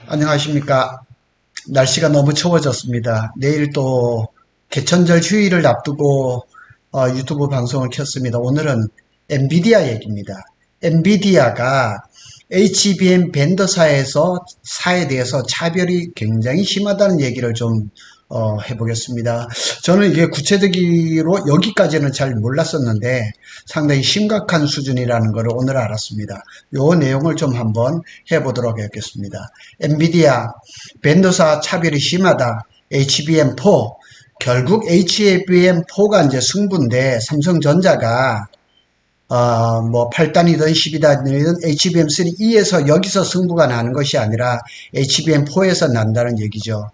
안녕하십니까. 날씨가 너무 추워졌습니다. 내일 또 개천절 휴일을 앞두고 유튜브 방송을 켰습니다. 오늘은 엔비디아 얘기입니다. 엔비디아가 HBM 벤더사에 대해서 차별이 굉장히 심하다는 얘기를 좀 해보겠습니다. 저는 이게 구체적으로 여기까지는 잘 몰랐었는데 상당히 심각한 수준이라는 것을 오늘 알았습니다. 요 내용을 좀 한번 해보도록 하겠습니다. 엔비디아 벤더사 차별이 심하다. HBM4 결국 HBM4가 이제 승부인데 삼성전자가 뭐 8단이든 12단이든 HBM3E에서 여기서 승부가 나는 것이 아니라 HBM4에서 난다는 얘기죠.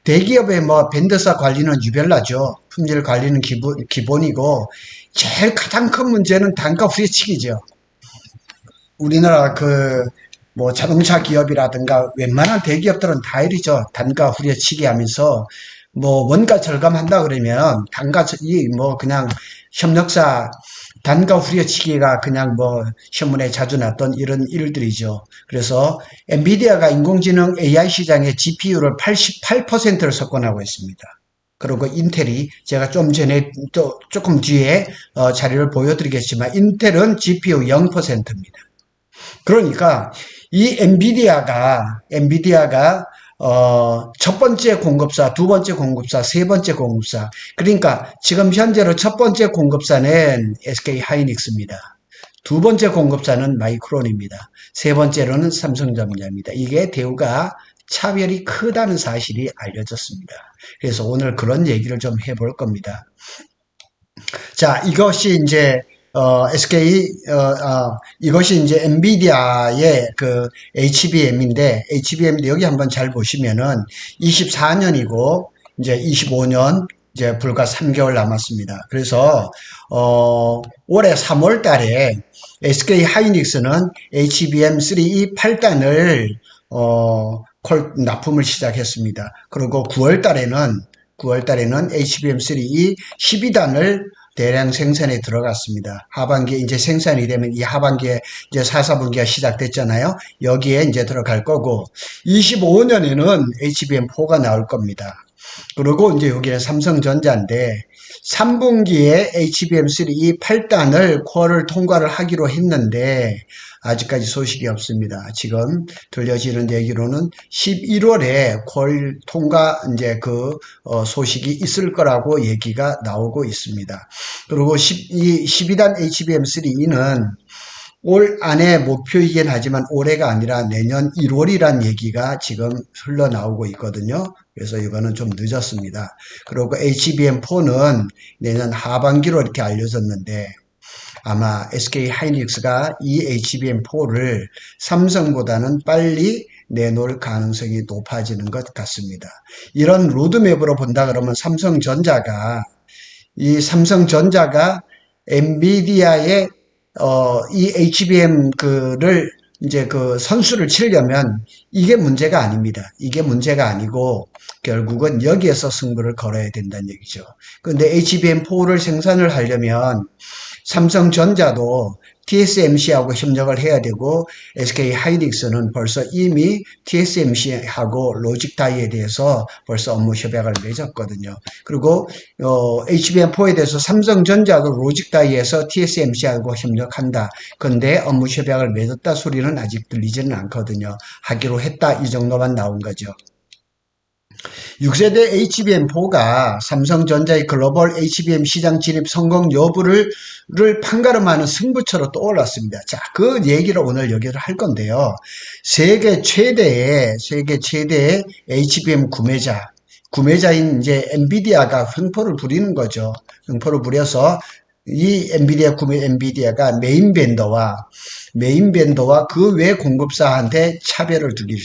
대기업의 뭐 벤더사 관리는 유별나죠. 품질 관리는 기본이고 제일 가장 큰 문제는 단가 후려치기죠. 우리나라 뭐 자동차 기업이라든가 웬만한 대기업들은 다 이러죠. 단가 후려치기 하면서 뭐 원가 절감한다 그러면 뭐 그냥 협력사 단가 후려치기가 그냥 뭐 신문에 자주 났던 이런 일들이죠. 그래서 엔비디아가 인공지능 AI 시장의 GPU를 88%를 석권하고 있습니다. 그리고 인텔이 제가 좀 전에 또 조금 뒤에 자료를 보여드리겠지만 인텔은 GPU 0%입니다. 그러니까 이 엔비디아가 첫 번째 공급사, 두 번째 공급사, 세 번째 공급사. 그러니까 지금 현재로 첫 번째 공급사는 SK 하이닉스입니다. 두 번째 공급사는 마이크론입니다. 세 번째로는 삼성전자입니다. 이게 대우가 차별이 크다는 사실이 알려졌습니다. 그래서 오늘 그런 얘기를 좀 해볼 겁니다. 자, 이것이 이제 이것이 이제 엔비디아의 그 HBM인데, HBM인데 여기 한번 잘 보시면은 24년이고, 이제 25년, 이제 불과 3개월 남았습니다. 그래서, 올해 3월 달에 SK 하이닉스는 HBM3E 8단을, 납품을 시작했습니다. 그리고 9월 달에는 HBM3E 12단을 대량 생산에 들어갔습니다. 하반기에 이제 생산이 되면 이 하반기에 이제 4, 4분기가 시작됐잖아요. 여기에 이제 들어갈 거고 25년에는 HBM4가 나올 겁니다. 그리고 이제 여기는 삼성전자인데 3분기에 HBM3 8단을 쿼를 통과를 하기로 했는데 아직까지 소식이 없습니다. 지금 들려지는 얘기로는 11월에 퀄 통과 이제 소식이 있을 거라고 얘기가 나오고 있습니다. 그리고 12단 HBM3E는 올 안에 목표이긴 하지만 올해가 아니라 내년 1월이란 얘기가 지금 흘러나오고 있거든요. 그래서 이거는 좀 늦었습니다. 그리고 HBM4는 내년 하반기로 이렇게 알려졌는데 아마 SK 하이닉스가 이 HBM4를 삼성보다는 빨리 내놓을 가능성이 높아지는 것 같습니다. 이런 로드맵으로 본다 그러면 삼성전자가 엔비디아의 이 HBM 를 이제 선수를 치려면 이게 문제가 아닙니다. 이게 문제가 아니고 결국은 여기에서 승부를 걸어야 된다는 얘기죠. 근데 HBM4를 생산을 하려면 삼성전자도 TSMC하고 협력을 해야 되고 SK 하이닉스는 벌써 이미 TSMC하고 로직다이에 대해서 벌써 업무 협약을 맺었거든요. 그리고 HBM4에 대해서 삼성전자도 로직다이에서 TSMC하고 협력한다. 근데 업무 협약을 맺었다 소리는 아직 들리지는 않거든요. 하기로 했다 이 정도만 나온 거죠. 6세대 HBM4가 삼성전자의 글로벌 HBM 시장 진입 성공 여부를 판가름하는 승부처로 떠올랐습니다. 자, 그 얘기를 오늘 여기서 할 건데요. 세계 최대의 HBM 구매자인 이제 엔비디아가 횡포를 부리는 거죠. 횡포를 부려서 이 엔비디아가 메인 벤더와 그 외 공급사한테 차별을 두기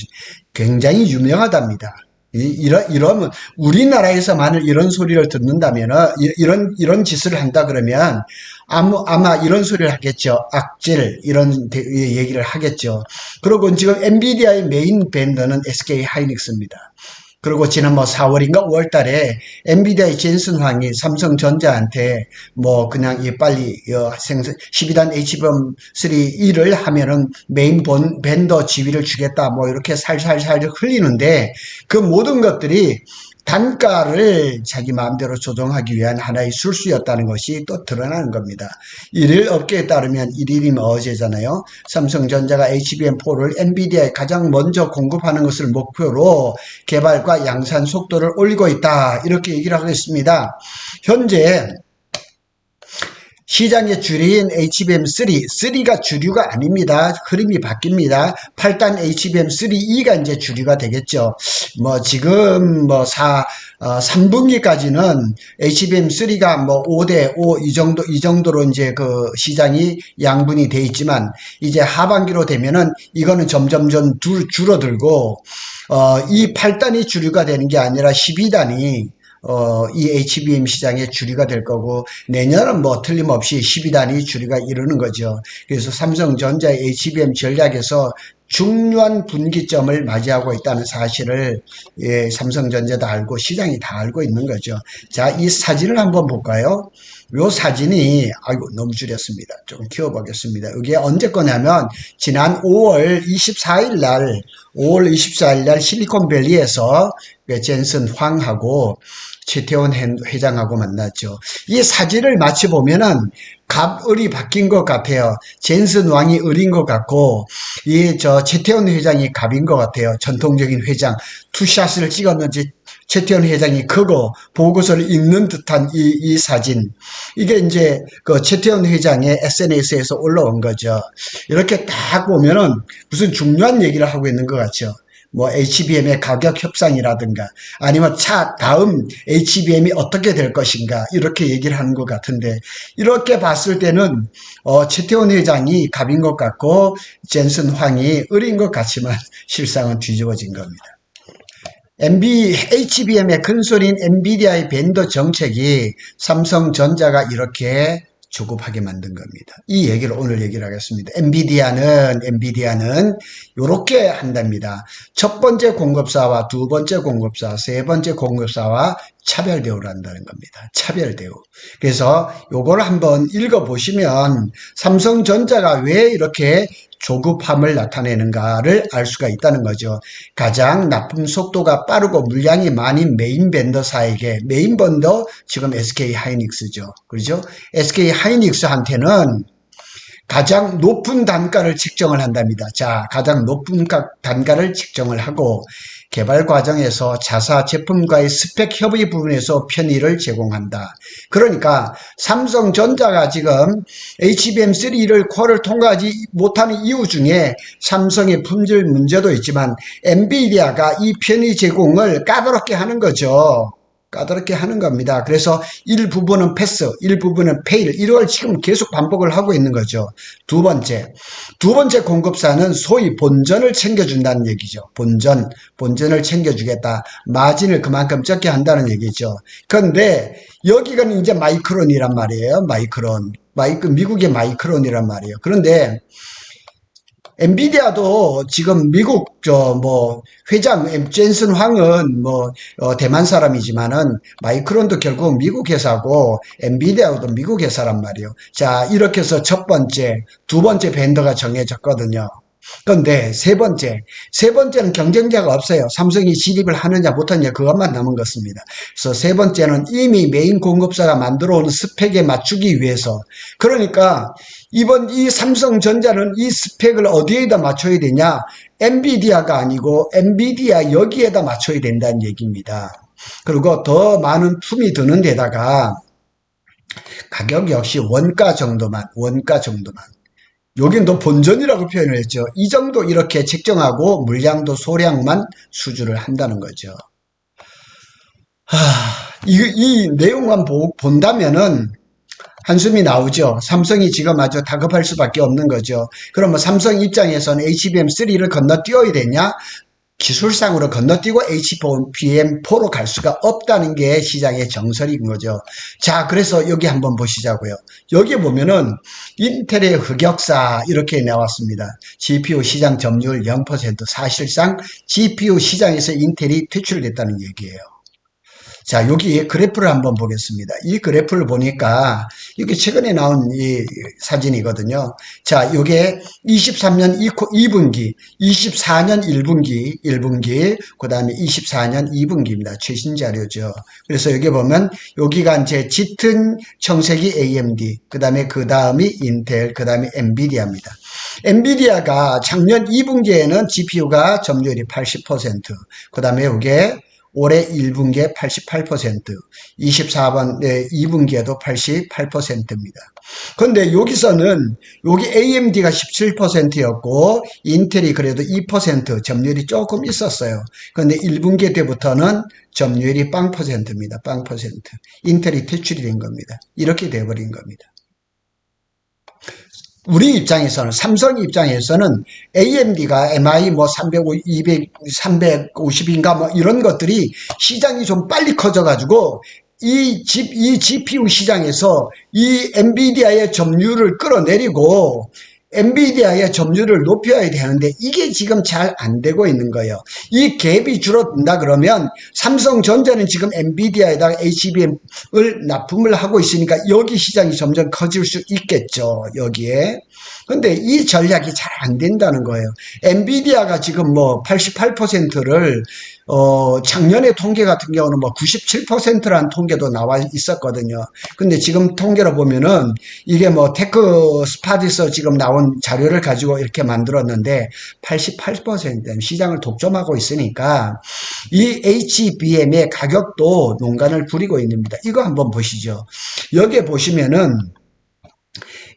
굉장히 유명하답니다. 이러면 우리나라에서만을 이런 소리를 듣는다면 이런 짓을 한다 그러면 아마 이런 소리를 하겠죠. 악질 이런 얘기를 하겠죠. 그리고 지금 엔비디아의 메인 벤더는 SK 하이닉스입니다. 그리고 지난 뭐 4월인가 5월 달에 엔비디아의 젠슨 황이 삼성전자한테 뭐 그냥 이 빨리 12단 HBM3E를 하면은 메인 벤더 지위를 주겠다 뭐 이렇게 살살살 흘리는데 그 모든 것들이 단가를 자기 마음대로 조정하기 위한 하나의 술수였다는 것이 또 드러나는 겁니다. 일일 업계에 따르면 일일이면 어제잖아요. 삼성전자가 HBM4를 엔비디아에 가장 먼저 공급하는 것을 목표로 개발과 양산 속도를 올리고 있다. 이렇게 얘기를 하고 있습니다. 현재 시장의 주류인 HBM3, 3가 주류가 아닙니다. 흐름이 바뀝니다. 8단 HBM3E가 이제 주류가 되겠죠. 뭐 지금 뭐 3분기까지는 HBM3가 뭐 5대 5 이 정도로 이제 그 시장이 양분이 돼 있지만 이제 하반기로 되면은 이거는 점점점 줄어들고 이 8단이 주류가 되는 게 아니라 12단이 이 HBM 시장의 주류가 될 거고 내년은 뭐 틀림없이 12단이 주류가 이루는 거죠. 그래서 삼성전자의 HBM 전략에서 중요한 분기점을 맞이하고 있다는 사실을 삼성전자도 알고 시장이 다 알고 있는 거죠. 자, 이 사진을 한번 볼까요? 요 사진이 아이고 너무 줄였습니다. 좀 키워보겠습니다. 이게 언제 거냐면 지난 5월 24일 날 실리콘밸리에서 젠슨 황하고 최태원 회장하고 만났죠. 이 사진을 마치 보면은 갑을이 바뀐 것 같아요. 젠슨 왕이 을인 것 같고, 최태원 회장이 갑인 것 같아요. 전통적인 회장. 투샷을 찍었는지 최태원 회장이 크고 보고서를 읽는 듯한 이 사진. 이게 이제 그 최태원 회장의 SNS에서 올라온 거죠. 이렇게 딱 보면은 무슨 중요한 얘기를 하고 있는 것 같죠. 뭐 HBM의 가격 협상이라든가 아니면 다음 HBM이 어떻게 될 것인가 이렇게 얘기를 하는 것 같은데 이렇게 봤을 때는 최태원 회장이 갑인 것 같고 젠슨 황이 을인 것 같지만 실상은 뒤집어진 겁니다. HBM의 큰소리인 엔비디아의 벤더 정책이 삼성전자가 이렇게 조급하게 만든 겁니다. 이 얘기를 오늘 얘기를 하겠습니다. 엔비디아는 이렇게 한답니다. 첫 번째 공급사와 두 번째 공급사, 세 번째 공급사와 차별 대우를 한다는 겁니다. 차별 대우. 그래서 요걸 한번 읽어보시면 삼성전자가 왜 이렇게 조급함을 나타내는가를 알 수가 있다는 거죠. 가장 납품 속도가 빠르고 물량이 많은 메인 벤더사에게 메인 벤더 지금 SK 하이닉스죠. 그렇죠? SK 하이닉스한테는 가장 높은 단가를 책정을 한답니다. 자, 가장 높은 단가를 책정을 하고 개발 과정에서 자사 제품과의 스펙 협의 부분에서 편의를 제공한다. 그러니까 삼성전자가 지금 HBM3를 퀄을 통과하지 못하는 이유 중에 삼성의 품질 문제도 있지만 엔비디아가 이 편의 제공을 까다롭게 하는 거죠. 까다롭게 하는 겁니다. 그래서 일부분은 패스, 일부분은 페일, 이걸 지금 계속 반복을 하고 있는 거죠. 두 번째 공급사는 소위 본전을 챙겨준다는 얘기죠. 본전을 챙겨주겠다. 마진을 그만큼 적게 한다는 얘기죠. 그런데 여기가 이제 마이크론이란 말이에요. 미국의 마이크론이란 말이에요. 그런데 엔비디아도 지금 미국 회장 젠슨 황은 대만 사람이지만은 마이크론도 결국 미국 회사고 엔비디아도 미국 회사란 말이에요. 자, 이렇게 해서 두 번째 벤더가 정해졌거든요. 그런데 세 번째는 경쟁자가 없어요. 삼성이 진입을 하느냐 못하느냐 그것만 남은 것입니다. 그래서 세 번째는 이미 메인 공급사가 만들어 온 스펙에 맞추기 위해서, 그러니까 이 삼성전자는 이 스펙을 어디에다 맞춰야 되냐? 엔비디아가 아니고 엔비디아 여기에다 맞춰야 된다는 얘기입니다. 그리고 더 많은 품이 드는 데다가 가격 역시 원가 정도만. 여긴 또 본전이라고 표현을 했죠. 이 정도 이렇게 책정하고 물량도 소량만 수주를 한다는 거죠. 이 내용만 본다면은 한숨이 나오죠. 삼성이 지금 아주 다급할 수밖에 없는 거죠. 그럼 삼성 입장에서는 HBM3를 건너뛰어야 되냐? 기술상으로 건너뛰고 HBM4로 갈 수가 없다는 게 시장의 정설인 거죠. 자, 그래서 여기 한번 보시자고요. 여기 보면은 인텔의 흑역사 이렇게 나왔습니다. GPU 시장 점유율 0%, 사실상 GPU 시장에서 인텔이 퇴출됐다는 얘기예요. 자, 여기 그래프를 한번 보겠습니다. 이 그래프를 보니까 이게 최근에 나온 이 사진이거든요. 자, 이게 23년 2분기, 24년 1분기, 그 다음에 24년 2분기입니다. 최신 자료죠. 그래서 여기 보면 여기가 이제 짙은 청색이 AMD, 그 다음이 인텔, 그 다음에 엔비디아입니다. 엔비디아가 작년 2분기에는 GPU가 점유율이 80%, 그 다음에 이게 올해 1분기에 88%, 24번 2분기에도 88%입니다. 그런데 여기서는 여기 AMD가 17%였고 인텔이 그래도 2% 점유율이 조금 있었어요. 그런데 1분기 때부터는 점유율이 0%입니다. 0%. 인텔이 퇴출이 된 겁니다. 이렇게 돼버린 겁니다. 우리 입장에서는, 삼성 입장에서는 AMD가 MI 뭐 350인가 뭐 이런 것들이 시장이 좀 빨리 커져가지고 이 GPU 시장에서 이 엔비디아의 점유율을 끌어내리고 엔비디아의 점유율을 높여야 되는데 이게 지금 잘 안 되고 있는 거예요. 이 갭이 줄어든다 그러면 삼성전자는 지금 엔비디아에다가 HBM을 납품을 하고 있으니까 여기 시장이 점점 커질 수 있겠죠. 여기에. 근데 이 전략이 잘 안 된다는 거예요. 엔비디아가 지금 뭐 88%를 작년에 통계 같은 경우는 뭐 97%라는 통계도 나와 있었거든요. 근데 지금 통계로 보면은 이게 뭐 테크 스팟에서 지금 나온 자료를 가지고 이렇게 만들었는데 88% 시장을 독점하고 있으니까 이 HBM의 가격도 농간을 부리고 있습니다. 이거 한번 보시죠. 여기에 보시면은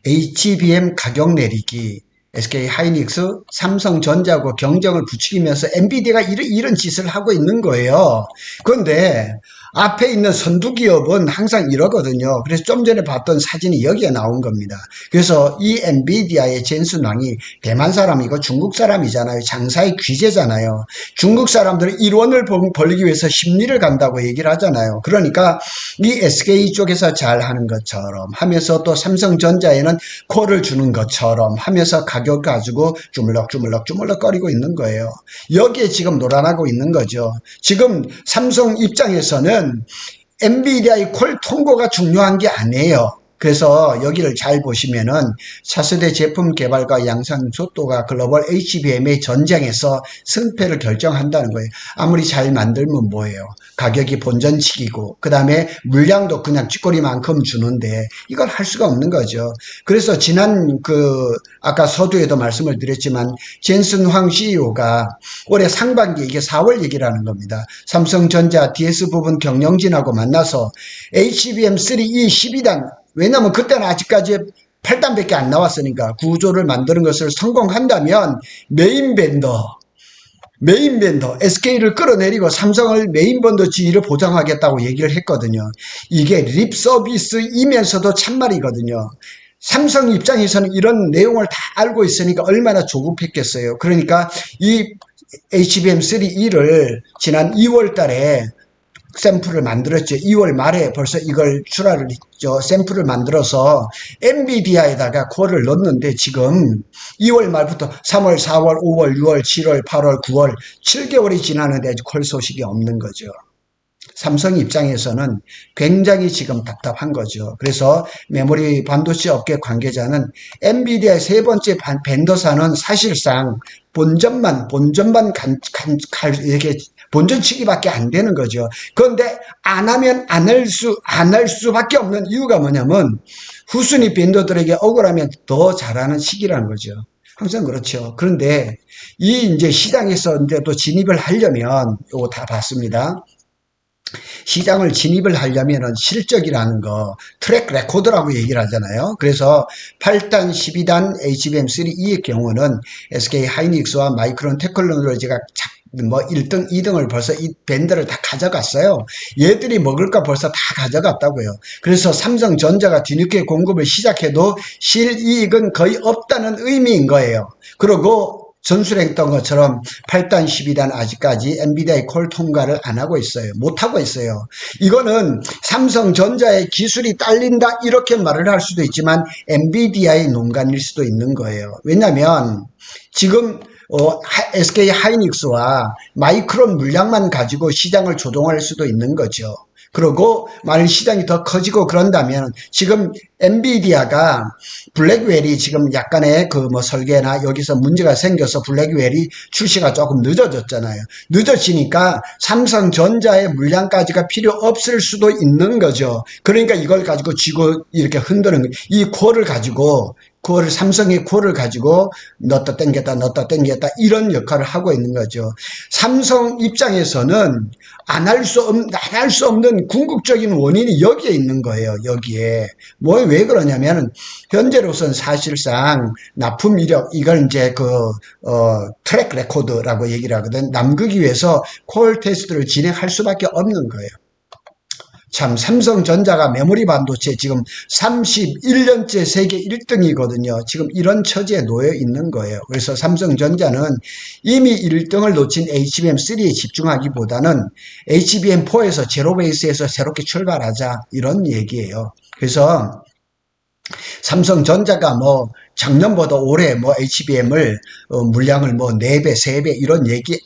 HBM 가격 내리기, SK 하이닉스, 삼성전자하고 경쟁을 부추기면서 엔비디아가 이런 짓을 하고 있는 거예요. 그런데 앞에 있는 선두기업은 항상 이러거든요. 그래서 좀 전에 봤던 사진이 여기에 나온 겁니다. 그래서 이 엔비디아의 젠슨 왕이 대만 사람이고 중국 사람이잖아요. 장사의 귀재잖아요. 중국 사람들은 1원을 벌기 위해서 심리를 간다고 얘기를 하잖아요. 그러니까 이 SK 쪽에서 잘하는 것처럼 하면서 또 삼성전자에는 콜을 주는 것처럼 하면서 가격 가지고 주물럭거리고 있는 거예요. 여기에 지금 놀아나고 있는 거죠. 지금 삼성 입장에서는 엔비디아의 콜 통고가 중요한 게 아니에요. 그래서 여기를 잘 보시면은 차세대 제품 개발과 양산 속도가 글로벌 HBM의 전쟁에서 승패를 결정한다는 거예요. 아무리 잘 만들면 뭐예요? 가격이 본전치기고 그 다음에 물량도 그냥 쥐꼬리만큼 주는데 이걸 할 수가 없는 거죠. 그래서 지난 아까 서두에도 말씀을 드렸지만 젠슨 황 CEO가 올해 상반기 이게 4월 얘기라는 겁니다. 삼성전자 DS 부분 경영진하고 만나서 HBM3E 12단 왜냐면 그때는 아직까지 8단밖에 안 나왔으니까 구조를 만드는 것을 성공한다면 메인 벤더 SK를 끌어내리고 삼성을 메인 벤더 지위를 보장하겠다고 얘기를 했거든요. 이게 립 서비스이면서도 참말이거든요. 삼성 입장에서는 이런 내용을 다 알고 있으니까 얼마나 조급했겠어요. 그러니까 이 HBM3E를 지난 2월 달에 샘플을 만들었죠. 2월 말에 벌써 이걸 출하를 했죠. 샘플을 만들어서 엔비디아에다가 콜을 넣었는데 지금 2월 말부터 3월, 4월, 5월, 6월, 7월, 8월, 9월 7개월이 지나는데 아직 콜 소식이 없는 거죠. 삼성 입장에서는 굉장히 지금 답답한 거죠. 그래서 메모리 반도체 업계 관계자는 엔비디아의 세 번째 벤더사는 사실상 본전만 이렇게 본전치기밖에 안 되는 거죠. 그런데 안 하면 안 할 수밖에 없는 이유가 뭐냐면 후순위 벤더들에게 억울하면 더 잘하는 시기라는 거죠. 항상 그렇죠. 그런데 이 이제 시장에서 이제 또 진입을 하려면 요거 다 봤습니다. 시장을 진입을 하려면 실적이라는 거 트랙 레코드라고 얘기를 하잖아요. 그래서 8단 12단 HBM3E의 경우는 SK 하이닉스와 마이크론 테크놀로지가 뭐 1등, 2등을 벌써 이 밴드를 다 가져갔어요. 얘들이 먹을 거 벌써 다 가져갔다고요. 그래서 삼성전자가 뒤늦게 공급을 시작해도 실이익은 거의 없다는 의미인 거예요. 그리고 전술했던 것처럼 8단, 12단 아직까지 엔비디아의 콜 통과를 안 하고 있어요. 못 하고 있어요. 이거는 삼성전자의 기술이 딸린다 이렇게 말을 할 수도 있지만 엔비디아의 농간일 수도 있는 거예요. 왜냐하면 지금 SK 하이닉스와 마이크론 물량만 가지고 시장을 조종할 수도 있는 거죠. 그리고 만일 시장이 더 커지고 그런다면 지금 엔비디아가 블랙웰이 지금 약간의 그 뭐 설계나 여기서 문제가 생겨서 블랙웰이 출시가 조금 늦어졌잖아요. 늦어지니까 삼성전자의 물량까지가 필요 없을 수도 있는 거죠. 그러니까 이걸 가지고 쥐고 이렇게 흔드는 거예요. 이 코어를 가지고 삼성의 코어를 가지고 넣었다 땡겼다 이런 역할을 하고 있는 거죠. 삼성 입장에서는 안 할 수 없는 궁극적인 원인이 여기에 있는 거예요. 여기에. 왜 그러냐면 현재로서는 사실상 납품 이력 이걸 이제 트랙 레코드라고 얘기를 하거든. 남기기 위해서 콜 테스트를 진행할 수밖에 없는 거예요. 참 삼성전자가 메모리 반도체 지금 31년째 세계 1등이거든요. 지금 이런 처지에 놓여 있는 거예요. 그래서 삼성전자는 이미 1등을 놓친 HBM3에 집중하기보다는 HBM4에서 제로 베이스에서 새롭게 출발하자 이런 얘기예요. 그래서 삼성전자가 작년보다 올해 HBM을 물량을 4배, 3배 이런 얘기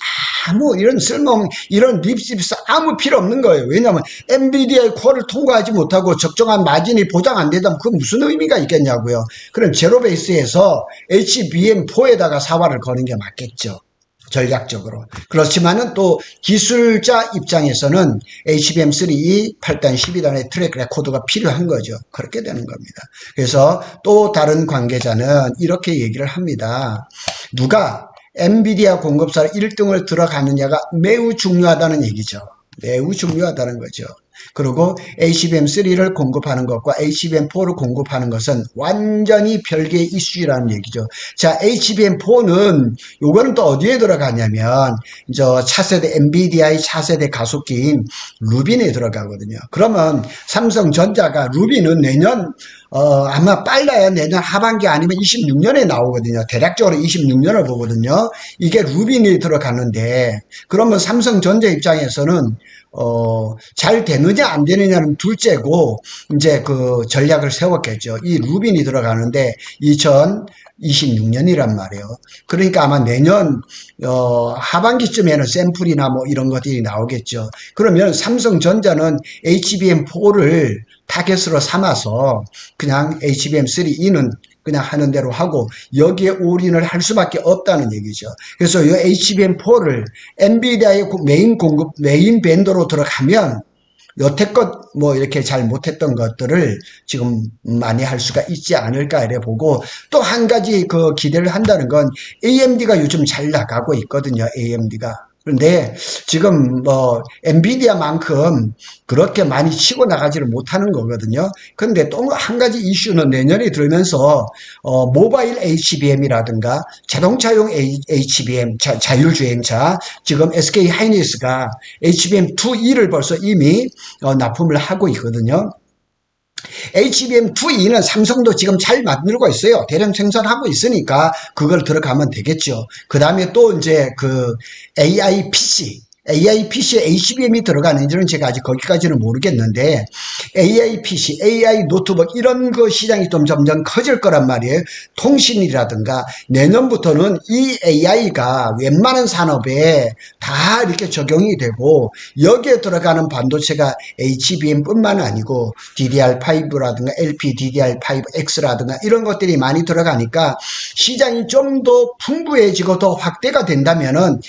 이런 쓸모없는 이런 립십스 아무 필요 없는 거예요. 왜냐하면 엔비디아의 코어를 통과하지 못하고 적정한 마진이 보장 안 되다면 그 무슨 의미가 있겠냐고요. 그럼 제로 베이스에서 HBM4에다가 사활을 거는 게 맞겠죠. 전략적으로. 그렇지만은 또 기술자 입장에서는 HBM3 8단 12단의 트랙 레코드가 필요한 거죠. 그렇게 되는 겁니다. 그래서 또 다른 관계자는 이렇게 얘기를 합니다. 누가 엔비디아 공급사 1등을 들어가느냐가 매우 중요하다는 얘기죠. 매우 중요하다는 거죠. 그리고 HBM3를 공급하는 것과 HBM4를 공급하는 것은 완전히 별개의 이슈라는 얘기죠. 자, HBM4는 요거는 또 어디에 들어가냐면 차세대 엔비디아의 차세대 가속기인 루빈에 들어가거든요. 그러면 삼성전자가 루빈은 내년 아마 빨라야 내년 하반기 아니면 26년에 나오거든요. 대략적으로 26년을 보거든요. 이게 루빈이 들어가는데 그러면 삼성전자 입장에서는 잘 되느냐 안 되느냐는 둘째고 이제 그 전략을 세웠겠죠. 이 루빈이 들어가는데 2026년이란 말이에요. 그러니까 아마 내년 하반기쯤에는 샘플이나 이런 것들이 나오겠죠. 그러면 삼성전자는 HBM4를 타겟으로 삼아서 그냥 HBM3E는 그냥 하는 대로 하고 여기에 올인을 할 수밖에 없다는 얘기죠. 그래서 이 HBM4를 엔비디아의 메인 밴더로 들어가면 여태껏 이렇게 잘 못했던 것들을 지금 많이 할 수가 있지 않을까 이래 보고 또 한 가지 기대를 한다는 건 AMD가 요즘 잘 나가고 있거든요. AMD가. 그런데 지금 엔비디아만큼 그렇게 많이 치고 나가지를 못하는 거거든요. 근데 또 한 가지 이슈는 내년에 들면서 모바일 HBM이라든가 자동차용 HBM 자율주행차 지금 SK 하이닉스가 HBM2E를 벌써 이미 납품을 하고 있거든요. HBM2E는 삼성도 지금 잘 만들고 있어요. 대량 생산하고 있으니까 그걸 들어가면 되겠죠. 그 다음에 또 이제 AI PC에 HBM이 들어가는지는 제가 아직 거기까지는 모르겠는데 AI PC, AI 노트북 이런 시장이 좀 점점 커질 거란 말이에요. 통신이라든가 내년부터는 이 AI가 웬만한 산업에 다 이렇게 적용이 되고 여기에 들어가는 반도체가 HBM뿐만 아니고 DDR5라든가 LPDDR5X라든가 이런 것들이 많이 들어가니까 시장이 좀 더 풍부해지고 더 확대가 된다면은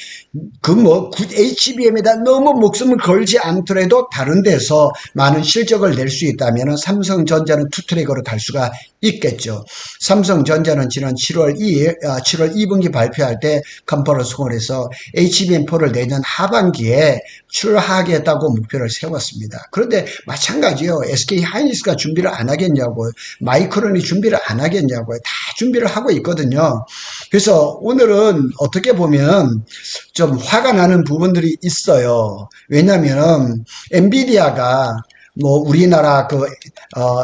HBM에다 너무 목숨을 걸지 않더라도 다른 데서 많은 실적을 낼 수 있다면 삼성전자는 투트랙으로 갈 수가 있겠죠. 삼성전자는 지난 7월 2분기 발표할 때 컨퍼런스 홀에서 HBM4를 내년 하반기에 출하하겠다고 목표를 세웠습니다. 그런데 마찬가지요. SK 하이닉스가 준비를 안 하겠냐고요. 마이크론이 준비를 안 하겠냐고요. 다 준비를 하고 있거든요. 그래서 오늘은 어떻게 보면 좀 화가 나는 부분들이 있어요. 왜냐하면 엔비디아가 뭐 우리나라 그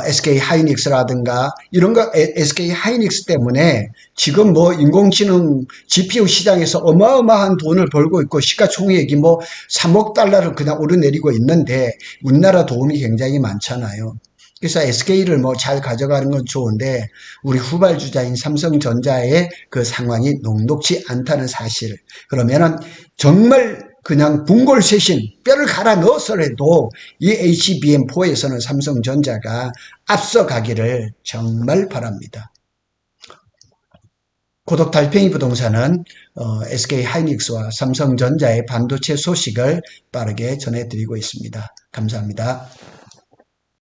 SK 하이닉스라든가 이런 거 SK 하이닉스 때문에 지금 뭐 인공지능 GPU 시장에서 어마어마한 돈을 벌고 있고 시가총액이 뭐 3억 달러를 그냥 오르내리고 있는데 우리나라 도움이 굉장히 많잖아요. 그래서 SK를 뭐 잘 가져가는 건 좋은데 우리 후발주자인 삼성전자의 그 상황이 녹록지 않다는 사실. 그러면은 정말 그냥 분골쇄신 뼈를 갈아 넣어서라도 이 HBM4에서는 삼성전자가 앞서가기를 정말 바랍니다. 고독 달팽이 부동산은 SK 하이닉스와 삼성전자의 반도체 소식을 빠르게 전해드리고 있습니다. 감사합니다.